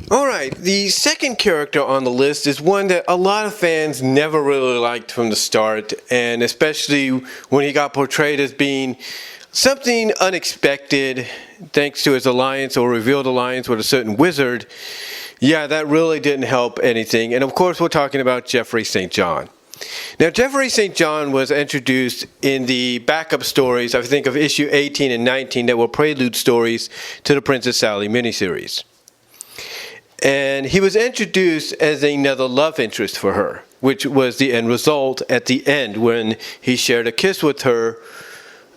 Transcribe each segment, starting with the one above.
All right, the second character on the list is one that a lot of fans never really liked from the start, and especially when he got portrayed as being something unexpected thanks to his alliance or revealed alliance with a certain wizard. Yeah, that really didn't help anything. And of course, we're talking about Geoffrey St. John. Now, Geoffrey St. John was introduced in the backup stories, I think of issue 18 and 19, that were prelude stories to the Princess Sally miniseries. And he was introduced as another love interest for her, which was the end result at the end when he shared a kiss with her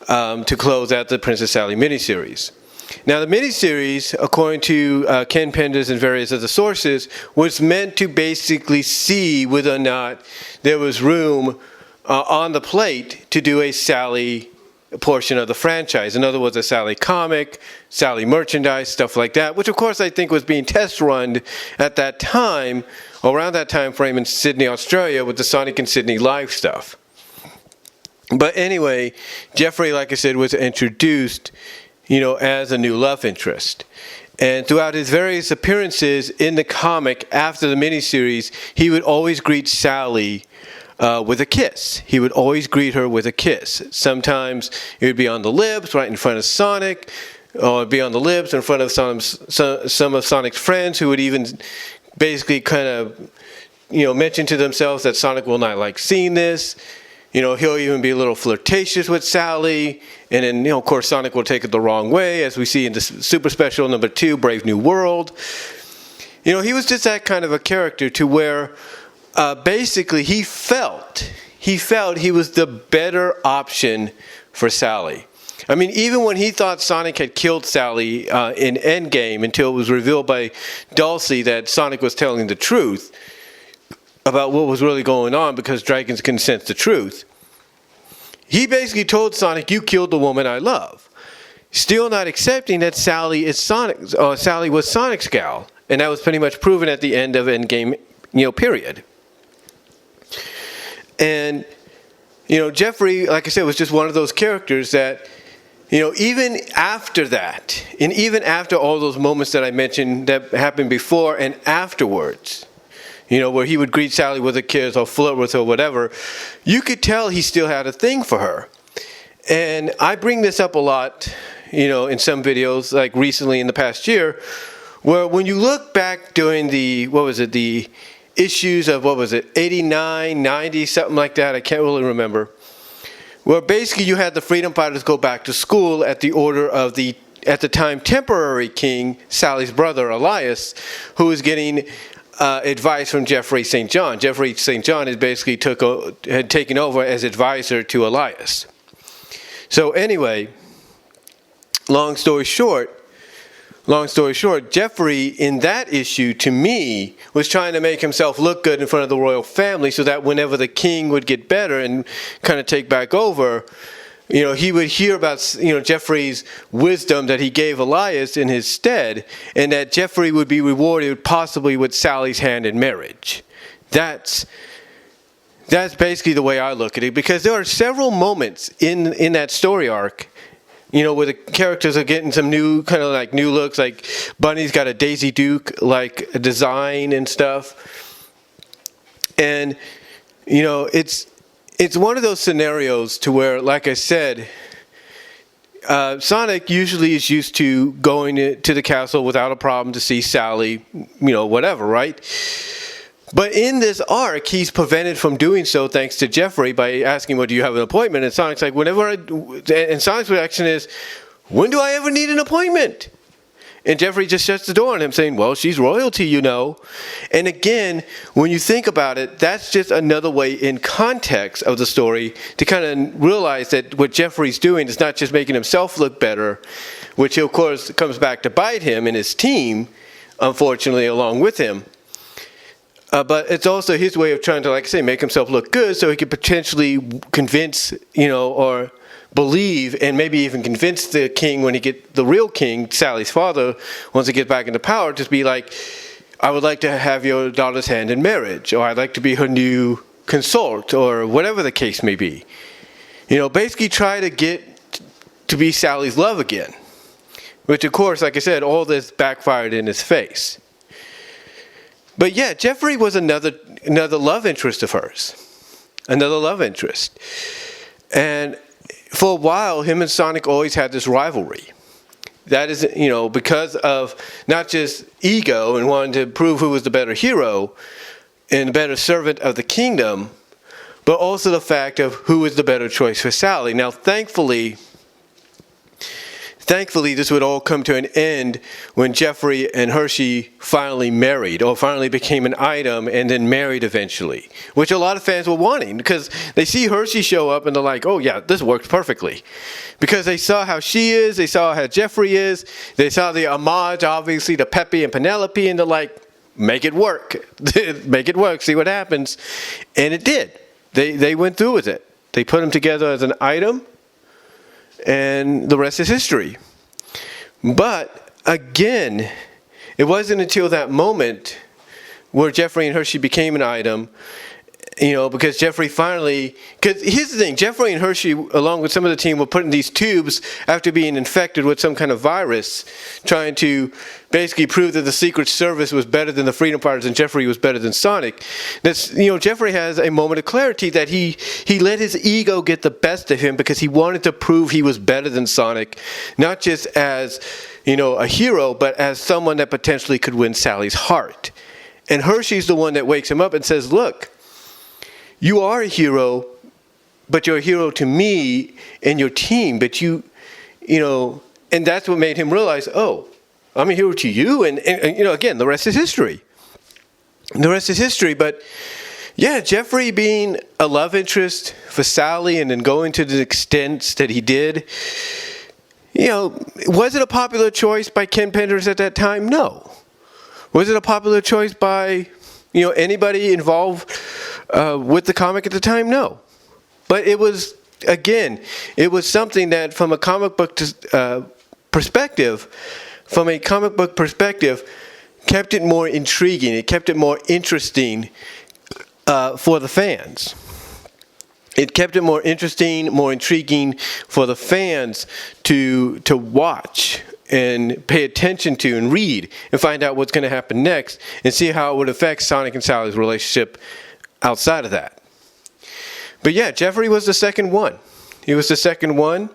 to close out the Princess Sally miniseries. Now, the miniseries, according to Ken Penders and various other sources, was meant to basically see whether or not there was room on the plate to do a Sally portion of the franchise. In other words, a Sally comic, Sally merchandise, stuff like that, which of course I think was being test run at that time, around that time frame in Sydney, Australia, with the Sonic and Sydney Live stuff. But anyway, Geoffrey, like I said, was introduced, as a new love interest. And throughout his various appearances in the comic after the miniseries, he would always greet Sally with a kiss. He would always greet her with a kiss. Sometimes it would be on the lips, right in front of Sonic, or it'd be on the lips in front of some of Sonic's friends, who would even basically kind of, mention to themselves that Sonic will not like seeing this. He'll even be a little flirtatious with Sally, and then, of course, Sonic will take it the wrong way, as we see in the Super Special number 2, Brave New World. He was just that kind of a character to where basically he felt he was the better option for Sally. I mean, even when he thought Sonic had killed Sally in Endgame, until it was revealed by Dulcie that Sonic was telling the truth about what was really going on, because dragons can sense the truth. He basically told Sonic, "You killed the woman I love," still not accepting that Sally was Sonic's gal, and that was pretty much proven at the end of Endgame, period. And Geoffrey, like I said, was just one of those characters that, even after that, and even after all those moments that I mentioned that happened before and afterwards, where he would greet Sally with a kiss or flirt with her or whatever, you could tell he still had a thing for her. And I bring this up a lot, in some videos, like recently in the past year, where when you look back during the issues of, 89, 90, something like that, I can't really remember, where basically you had the freedom fighters go back to school at the order of the, at the time, temporary king, Sally's brother, Elias, who was getting advice from Geoffrey St. John. Geoffrey St. John had basically had taken over as advisor to Elias. So anyway, long story short, Geoffrey in that issue, to me, was trying to make himself look good in front of the royal family, so that whenever the king would get better and kind of take back over, he would hear about, Geoffrey's wisdom that he gave Elias in his stead, and that Geoffrey would be rewarded possibly with Sally's hand in marriage. That's basically the way I look at it, because there are several moments in that story arc, where the characters are getting some new, kind of like new looks, like Bunny's got a Daisy Duke like design and stuff. And, it's one of those scenarios to where, like I said, Sonic usually is used to going to the castle without a problem to see Sally, whatever, right? But in this arc, he's prevented from doing so thanks to Geoffrey by asking, "Well, do you have an appointment?" And Sonic's like, and Sonic's reaction is, "When do I ever need an appointment?" And Geoffrey just shuts the door on him, saying, "Well, she's royalty, And again, when you think about it, that's just another way in context of the story to kind of realize that what Geoffrey's doing is not just making himself look better, which of course comes back to bite him and his team, unfortunately, along with him. But it's also his way of trying to, like I say, make himself look good so he could potentially convince, or believe, and maybe even convince the king, when he get the real king, Sally's father, once he gets back into power, to be like, "I would like to have your daughter's hand in marriage," or "I'd like to be her new consort," or whatever the case may be. Basically try to get to be Sally's love again. Which, of course, like I said, all this backfired in his face. But yeah, Jeffrey was another love interest of hers. Another love interest. And for a while, him and Sonic always had this rivalry. That is, because of not just ego and wanting to prove who was the better hero and the better servant of the kingdom, but also the fact of who was the better choice for Sally. Now, thankfully, this would all come to an end when Jeffrey and Hershey finally married, or finally became an item and then married eventually, which a lot of fans were wanting because they see Hershey show up and they're like, oh yeah, this works perfectly. Because they saw how she is, they saw how Jeffrey is, they saw the homage, obviously, to Pepe and Penelope, and they're like, make it work. Make it work, see what happens. And it did. They went through with it. They put them together as an item, and the rest is history. But again, it wasn't until that moment where Jeffrey and Hershey became an item, because Jeffrey finally, because here's the thing, Jeffrey and Hershey, along with some of the team, were put in these tubes after being infected with some kind of virus, trying to basically prove that the Secret Service was better than the Freedom Fighters and Jeffrey was better than Sonic. That's, Jeffrey has a moment of clarity that he let his ego get the best of him because he wanted to prove he was better than Sonic, not just as, a hero, but as someone that potentially could win Sally's heart. And Hershey's the one that wakes him up and says, look, you are a hero, but you're a hero to me and your team. But and that's what made him realize, oh, I'm a hero to you. And again, the rest is history. The rest is history. But yeah, Jeffrey being a love interest for Sally and then going to the extent that he did, was it a popular choice by Ken Penders at that time? No. Was it a popular choice by, anybody involved with the comic at the time? No. But it was, again, it was something that from a comic book perspective, kept it more intriguing. It kept it more interesting for the fans. It kept it more interesting, more intriguing for the fans to watch and pay attention to and read and find out what's going to happen next and see how it would affect Sonic and Sally's relationship outside of that. But yeah, Jeffrey was the second one. He was the second one,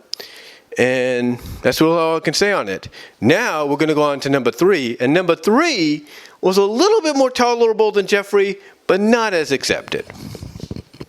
and that's all I can say on it. Now we're going to go on to number 3, and number 3 was a little bit more tolerable than Jeffrey, but not as accepted.